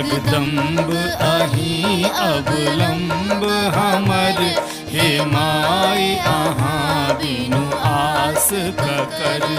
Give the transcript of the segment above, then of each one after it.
जगदम्ब अहि अवलंब हमर, हे माई अहाँ बिनु आस ककर।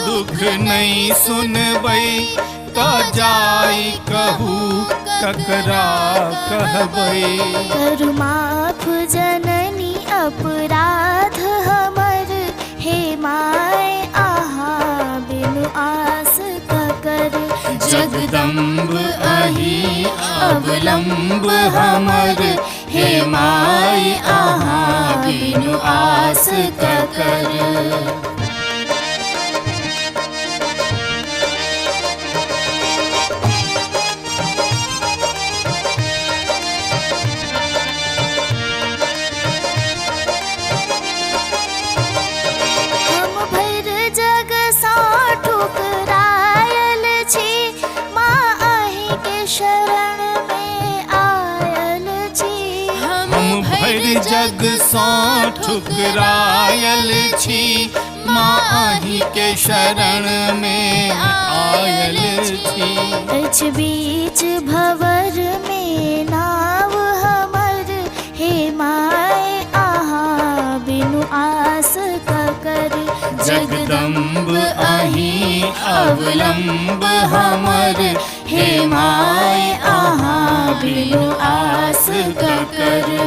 दुख नहीं सुनबै तो जाई कहू ककरा कहबै। करु माफ जननी अपराध हमर, हे माय आहाँ बिनु आस ककर। जगदम्ब अहि अवलंब हमर, हे माय आहाँ बिनु आस ककर। जग सो ठुकरायल छी, माँ आही के शरण में आयल छी। अछ बीच भंवर में नाव हमर, हे माय आहाँ बिनु आस ककर। जगदम्ब अहि अवलंब हमर, हे माय आहाँ बिनु आस ककर।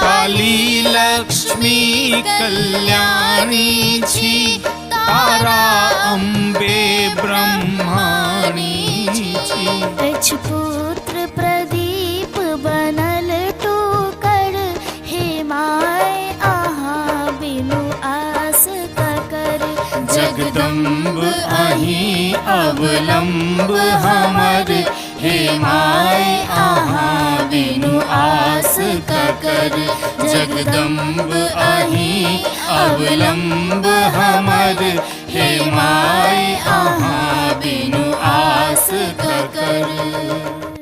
काली लक्ष्मी कल्याणी छी, तारा अम्बे ब्रह्माणी छी। अछ पुत्र प्रदीप बनल टूकर, हे माय आहाँ बिनु आस ककर। जगदम्ब अहि अवलंब हमर, हे माय आहाँ बिनु आस ककर। जगदम्ब अहि अवलंब हमर, हे माय आहाँ बिनु आस ककर।